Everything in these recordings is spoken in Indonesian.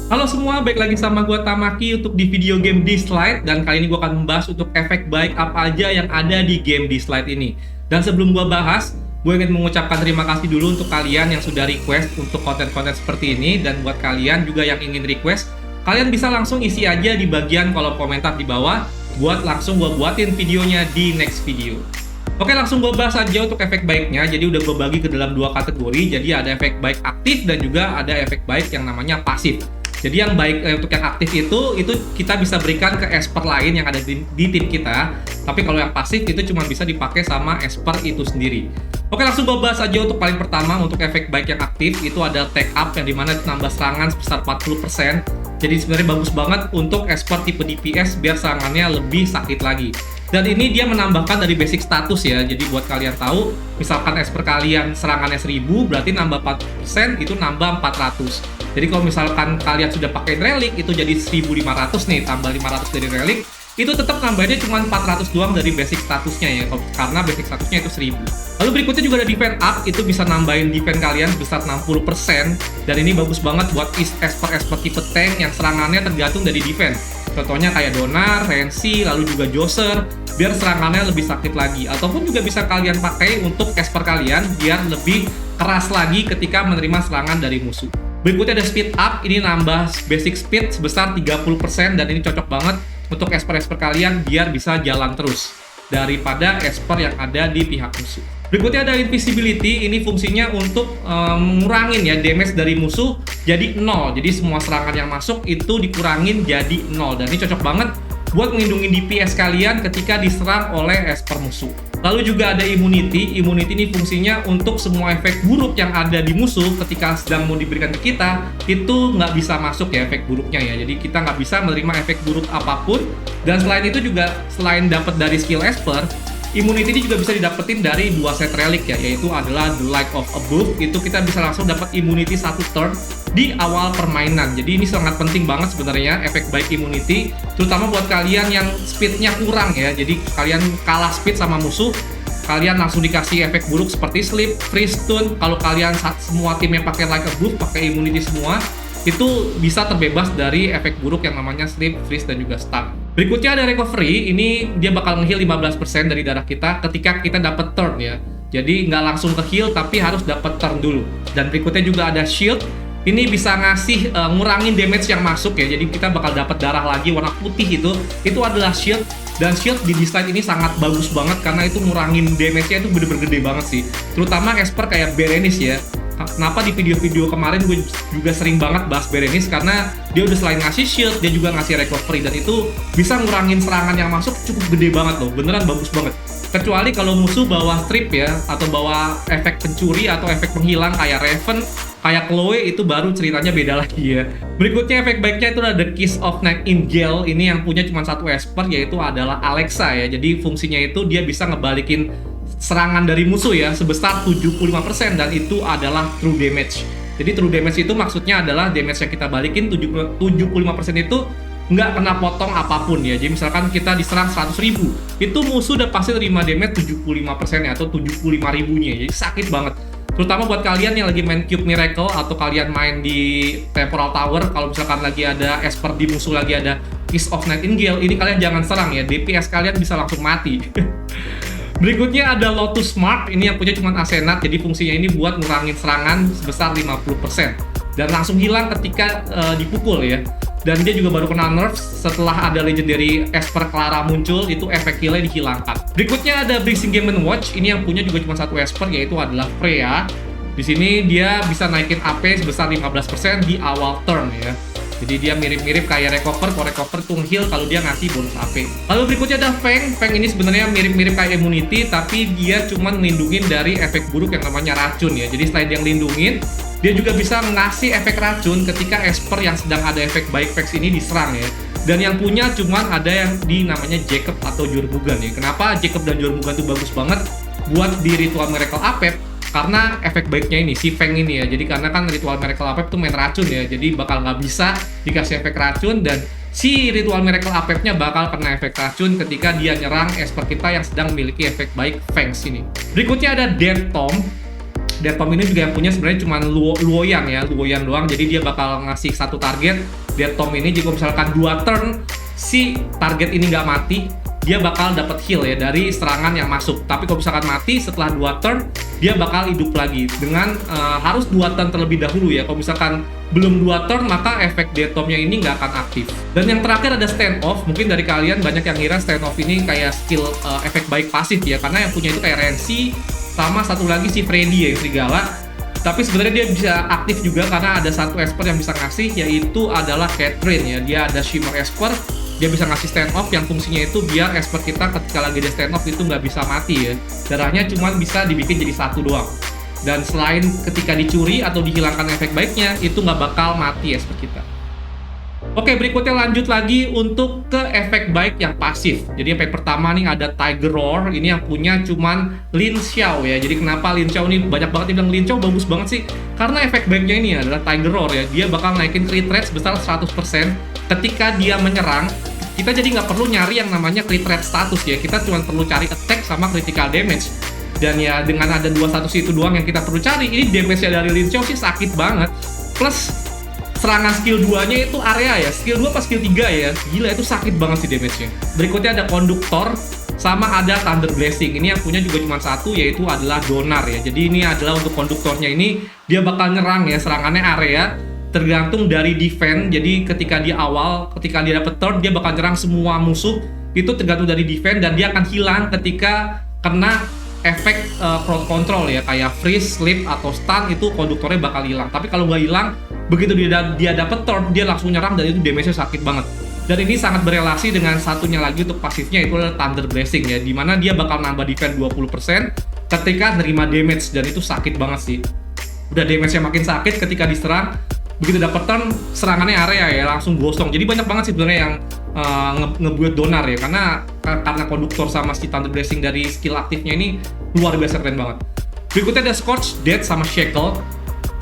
Halo semua, balik lagi sama gue Tamaki untuk di video game Slide. Dan kali ini gue akan membahas untuk efek baik apa aja yang ada di game Slide ini. Dan sebelum gue bahas, gue ingin mengucapkan terima kasih dulu untuk kalian yang sudah request untuk konten-konten seperti ini. Dan buat kalian juga yang ingin request, kalian bisa langsung isi aja di bagian kolom komentar di bawah, buat langsung gue buatin videonya di next video. Oke, langsung gue bahas aja untuk efek baiknya. Jadi udah gue bagi ke dalam dua kategori. Jadi ada efek baik aktif dan juga ada efek baik yang namanya pasif. Jadi yang baik untuk yang aktif itu kita bisa berikan ke esper lain yang ada di tim kita. Tapi kalau yang pasif itu cuma bisa dipakai sama esper itu sendiri. Oke, langsung gue bahas aja untuk paling pertama untuk efek baik yang aktif itu ada take up yang dimana nambah serangan sebesar 40%. Jadi sebenarnya bagus banget untuk esper tipe DPS biar serangannya lebih sakit lagi. Dan ini dia menambahkan dari basic status ya. Jadi buat kalian tahu, misalkan esper kalian serangannya 1000, berarti nambah 4% itu nambah 400. Jadi kalau misalkan kalian sudah pakai relic itu jadi 1500 nih, tambah 500 dari relic, itu tetap nambahnya cuma 400 doang dari basic statusnya ya, karena basic statusnya itu 1000. Lalu berikutnya juga ada defense up, itu bisa nambahin defense kalian sebesar 60%. Dan ini bagus banget buat esper tipe tank yang serangannya tergantung dari defense. Contohnya kayak Donar, Renzi, lalu juga Joser, biar serangannya lebih sakit lagi. Ataupun juga bisa kalian pakai untuk esper kalian biar lebih keras lagi ketika menerima serangan dari musuh. Berikutnya ada speed up, ini nambah basic speed sebesar 30% dan ini cocok banget untuk esper-esper kalian biar bisa jalan terus daripada esper yang ada di pihak musuh. Berikutnya ada invisibility, ini fungsinya untuk ngurangin ya damage dari musuh jadi 0. Jadi semua serangan yang masuk itu dikurangin jadi 0 dan ini cocok banget buat melindungi DPS kalian ketika diserang oleh esper musuh. Lalu juga ada immunity. Immunity ini fungsinya untuk semua efek buruk yang ada di musuh ketika sedang mau diberikan ke kita, itu nggak bisa masuk ya efek buruknya ya. Jadi kita nggak bisa menerima efek buruk apapun. Dan selain itu juga, selain dapat dari skill esper, immunity ini juga bisa didapetin dari dua set relic ya, yaitu adalah The Light of Above. Itu kita bisa langsung dapat immunity 1 turn di awal permainan. Jadi ini sangat penting banget sebenarnya efek baik immunity, terutama buat kalian yang speednya kurang ya. Jadi kalian kalah speed sama musuh, kalian langsung dikasih efek buruk seperti sleep, freeze, stun. Kalau kalian semua tim yang pakai Light of Above, pakai immunity semua, itu bisa terbebas dari efek buruk yang namanya sleep, freeze, dan juga stun. Berikutnya ada recovery, ini dia bakal nge-heal 15% dari darah kita ketika kita dapat turn ya. Jadi nggak langsung ke heal tapi harus dapat turn dulu. Dan berikutnya juga ada shield, ini bisa ngasih ngurangin damage yang masuk ya. Jadi kita bakal dapat darah lagi warna putih itu adalah shield. Dan shield di Slide ini sangat bagus banget karena itu ngurangin damage-nya itu bener-bener gede banget sih. Terutama esper kayak Berenice ya. Kenapa di video-video kemarin gue juga sering banget bahas Berenice, karena dia udah selain ngasih shield, dia juga ngasih recovery, dan itu bisa ngurangin serangan yang masuk cukup gede banget loh, beneran bagus banget. Kecuali kalau musuh bawa strip ya, atau bawa efek pencuri atau efek penghilang kayak Raven, kayak Chloe, itu baru ceritanya beda lagi ya. Berikutnya efek baiknya itu ada Kiss of Nightingale, ini yang punya cuma satu esper, yaitu adalah Alexa ya. Jadi fungsinya itu dia bisa ngebalikin serangan dari musuh ya sebesar 75% dan itu adalah true damage. Jadi true damage itu maksudnya adalah damage yang kita balikin 75% itu nggak kena potong apapun ya. Jadi misalkan kita diserang 100.000, itu musuh udah pasti terima damage 75% ya, atau 75.000-nya. Jadi sakit banget. Terutama buat kalian yang lagi main Cube Miracle atau kalian main di Temporal Tower, kalau misalkan lagi ada esper di musuh, lagi ada Kiss of Nightingale, ini kalian jangan serang ya, DPS kalian bisa langsung mati. Berikutnya ada Lotus Mark, ini yang punya cuma Asenat, jadi fungsinya ini buat ngurangin serangan sebesar 50% dan langsung hilang ketika dipukul ya. Dan dia juga baru kena nerf setelah ada legendary esper Clara muncul, itu efek healnya dihilangkan. Berikutnya ada Blazing Game & Watch, ini yang punya juga cuma satu esper, yaitu adalah Freya. Di sini dia bisa naikin AP sebesar 15% di awal turn ya. Jadi dia mirip-mirip kayak recover, kalau recover tuh heal kalau dia ngasih bonus AP. Lalu berikutnya ada Feng. Feng ini sebenarnya mirip-mirip kayak immunity, tapi dia cuma ngelindungin dari efek buruk yang namanya racun ya. Jadi selain dia ngelindungin, dia juga bisa ngasih efek racun ketika esper yang sedang ada efek baik Vex ini diserang ya. Dan yang punya cuma ada yang di namanya Jacob atau Jormungand ya. Kenapa Jacob dan Jormungand itu bagus banget buat di Ritual Miracle Apep? Karena efek baiknya ini, si Feng ini ya. Jadi karena kan Ritual Miracle Apep tuh main racun ya, jadi bakal nggak bisa dikasih efek racun, dan si Ritual Miracle Apep-nya bakal kena efek racun ketika dia nyerang esper kita yang sedang memiliki efek baik Fangs ini. Berikutnya ada Death Tomb. Dead Tom ini juga yang punya sebenarnya cuma Luoyan ya, Luoyan doang. Jadi dia bakal ngasih satu target. Dead Tom ini jika misalkan 2 turn si target ini nggak mati, dia bakal dapat heal ya dari serangan yang masuk. Tapi kalau misalkan mati setelah 2 turn, dia bakal hidup lagi dengan harus 2 turn terlebih dahulu ya. Kalau misalkan belum 2 turn, maka efek Dead Tom-nya ini nggak akan aktif. Dan yang terakhir ada Stand Off. Mungkin dari kalian banyak yang ngira Stand Off ini kayak skill efek baik pasif ya, karena yang punya itu kayak Renzi sama satu lagi si Freddy ya, Serigala. Tapi sebenarnya dia bisa aktif juga karena ada satu Esper yang bisa ngasih, yaitu adalah Catherine ya. Dia ada Shimmer Esper, dia bisa ngasih stand off yang fungsinya itu biar Esper kita ketika lagi di stand off itu nggak bisa mati ya. Darahnya cuma bisa dibikin jadi 1 doang. Dan selain ketika dicuri atau dihilangkan efek baiknya, itu nggak bakal mati Esper kita. Oke, berikutnya lanjut lagi untuk ke efek baik yang pasif. Jadi efek pertama nih ada Tiger Roar. Ini yang punya cuman Lin Xiao ya. Jadi kenapa Lin Xiao ini banyak banget yang bilang Lin Xiao bagus banget sih? Karena efek baiknya ini adalah Tiger Roar ya. Dia bakal naikin crit rate sebesar 100% ketika dia menyerang. Kita jadi nggak perlu nyari yang namanya crit rate status ya. Kita cuma perlu cari attack sama critical damage. Dan ya dengan ada 2 status itu doang yang kita perlu cari. Ini damage-nya dari Lin Xiao sih sakit banget. Plus serangan skill 2-nya itu area ya, skill 2 pas skill 3 ya, gila itu sakit banget sih damage-nya. Berikutnya ada Konduktor, sama ada Thunder Blessing. Ini yang punya juga cuma satu, yaitu adalah Donar ya. Jadi ini adalah untuk Konduktornya ini, dia bakal nyerang ya, serangannya area, tergantung dari defense. Jadi ketika di awal, ketika dia dapet turn, dia bakal nyerang semua musuh, itu tergantung dari defense, dan dia akan hilang ketika kena efek crowd control ya, kayak freeze, sleep, atau stun, itu Konduktornya bakal hilang. Tapi kalau nggak hilang, begitu dia dapet turn, dia langsung nyerang dan itu damage-nya sakit banget. Dan ini sangat berelasi dengan satunya lagi untuk pasifnya, itu adalah Thunder Blessing ya, dimana dia bakal nambah defense 20% ketika nerima damage, dan itu sakit banget sih. Udah damage-nya makin sakit ketika diserang, begitu dapet turn, serangannya area ya, langsung gosong. Jadi banyak banget sih sebenarnya yang ngebuat Donar ya, karena Konduktor sama si Thunder Blessing dari skill aktifnya ini luar biasa keren banget. Berikutnya ada Scorch, Death, sama Shackle.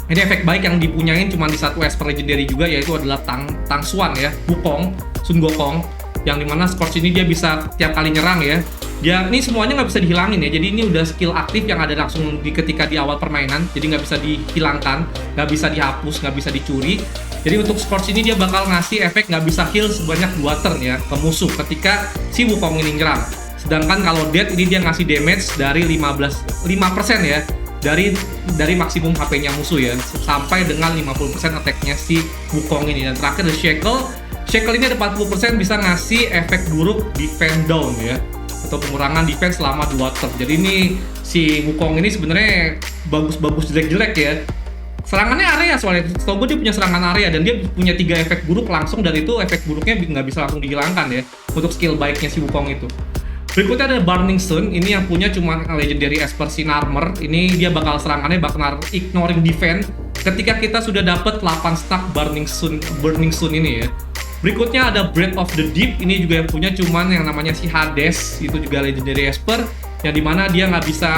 Ini efek baik yang dipunyain cuma di satu Esper Legendary juga, yaitu adalah Tang Xuan ya, Wukong, Sun Gokong, yang dimana Scorch ini dia bisa tiap kali nyerang ya. Dia ini semuanya nggak bisa dihilangin ya, jadi ini udah skill aktif yang ada langsung ketika di awal permainan, jadi nggak bisa dihilangkan, nggak bisa dihapus, nggak bisa dicuri. Jadi untuk Scorch ini dia bakal ngasih efek nggak bisa heal sebanyak 2 turn ya ke musuh ketika si Wukong ini nyerang. Sedangkan kalau Death ini dia ngasih damage dari 5% ya, dari maksimum HP-nya musuh ya, sampai dengan 50% attack-nya si Wukong ini. Dan terakhir ada Shackle ini ada 40% bisa ngasih efek buruk defense down ya, atau pengurangan defense selama 2 turn. Jadi ini si Wukong ini sebenarnya bagus-bagus jelek-jelek ya. Serangannya area soalnya, setahu gue dia punya serangan area dan dia punya 3 efek buruk langsung, dan itu efek buruknya nggak bisa langsung dihilangkan ya untuk skill baiknya si Wukong itu. Berikutnya ada Burning Sun, ini yang punya cuma Legendary Esper Sin Armor. Ini dia bakal serangannya bakal ignoring defense ketika kita sudah dapat 8 stack Burning Sun ini ya. Berikutnya ada Breath of the Deep, ini juga yang punya cuman yang namanya si Hades, itu juga Legendary Esper, yang dimana dia nggak bisa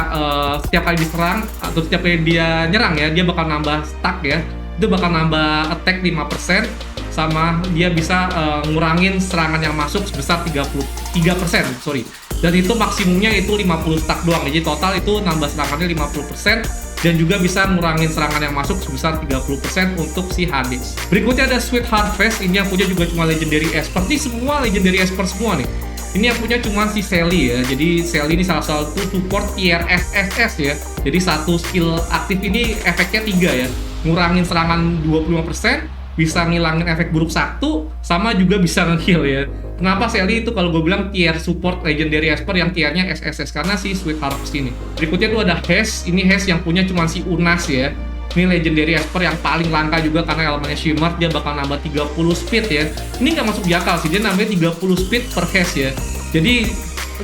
setiap kali diserang atau setiap kali dia nyerang ya, dia bakal nambah stack ya, itu bakal nambah attack 5%, sama dia bisa ngurangin serangan yang masuk sebesar 33%, sorry. Dan itu maksimumnya itu 50 stack doang, jadi total itu nambah serangannya 50%, dan juga bisa ngurangin serangan yang masuk sebesar 30% untuk si Hades. Berikutnya ada Sweet Harvest, ini yang punya juga cuma Legendary Esper. Ini semua Legendary Esper semua nih. Ini yang punya cuma si Sally ya, jadi Sally ini salah satu support tier SSS ya. Jadi satu skill aktif ini efeknya 3 ya, ngurangin serangan 25%, bisa ngilangin efek buruk 1, sama juga bisa nge-heal ya. Kenapa Sally itu kalau gue bilang tier support Legendary Esper yang tiernya SSS, karena si Sweet Harvest ini. Berikutnya tuh ada Hes, ini Hes yang punya cuma si Unas ya. Ini Legendary Esper yang paling langka juga karena elemennya Shimmer, dia bakal nambah 30 speed ya. Ini nggak masuk di akal sih, dia nambah 30 speed per Hes ya. Jadi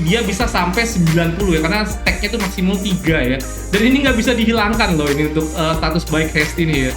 dia bisa sampai 90 ya, karena stacknya tuh maksimal 3 ya. Dan ini nggak bisa dihilangkan loh ini untuk status baik Hes ini ya.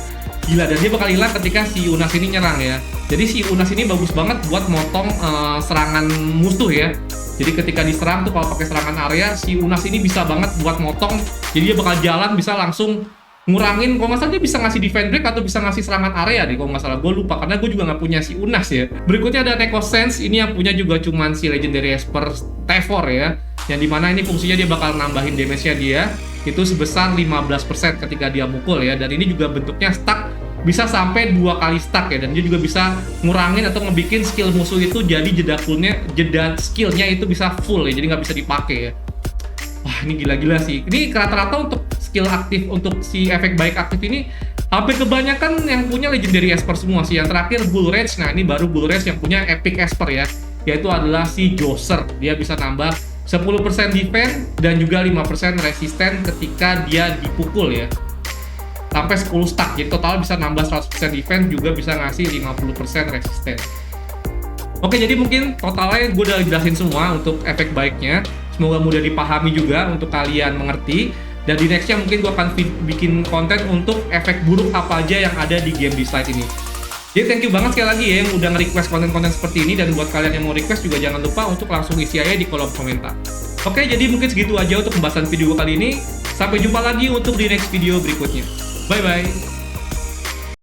Gila, dan dia bakal hilang ketika si Unas ini nyerang ya. Jadi si Unas ini bagus banget buat motong serangan musuh ya. Jadi ketika diserang tuh kalau pakai serangan area, si Unas ini bisa banget buat motong. Jadi dia bakal jalan bisa langsung ngurangin, kalau nggak salah dia bisa ngasih defense break atau bisa ngasih serangan area deh kalau nggak salah, gue lupa karena gue juga nggak punya si Unas ya. Berikutnya ada Neko Sense, ini yang punya juga cuman si Legendary Esper Tevor ya, yang dimana ini fungsinya dia bakal nambahin damage-nya dia itu sebesar 15% ketika dia mukul ya. Dan ini juga bentuknya stack bisa sampai 2 kali stack ya, dan dia juga bisa ngurangin atau ngebikin skill musuh itu jadi jeda skillnya itu bisa full ya, jadi nggak bisa dipakai ya. Wah, ini gila-gila sih. Ini rata-rata untuk skill aktif untuk si efek baik aktif ini hampir kebanyakan yang punya legendary esper semua sih. Yang terakhir Bull Rage. Nah, ini baru Bull Rage yang punya epic esper ya, yaitu adalah si Joser. Dia bisa nambah 10% defense dan juga 5% resisten ketika dia dipukul ya, sampai 10 stack. Jadi total bisa nambah 100% defense, juga bisa ngasih 50% resisten. Oke, jadi mungkin totalnya gue udah jelasin semua untuk efek baiknya. Semoga mudah dipahami juga untuk kalian mengerti. Dan di nextnya mungkin gue akan bikin konten untuk efek buruk apa aja yang ada di game This Light ini. Jadi thank you banget sekali lagi ya yang udah nge-request konten-konten seperti ini. Dan buat kalian yang mau request juga jangan lupa untuk langsung isi aja di kolom komentar. Oke, jadi mungkin segitu aja untuk pembahasan video kali ini. Sampai jumpa lagi untuk di next video berikutnya. Bye-bye.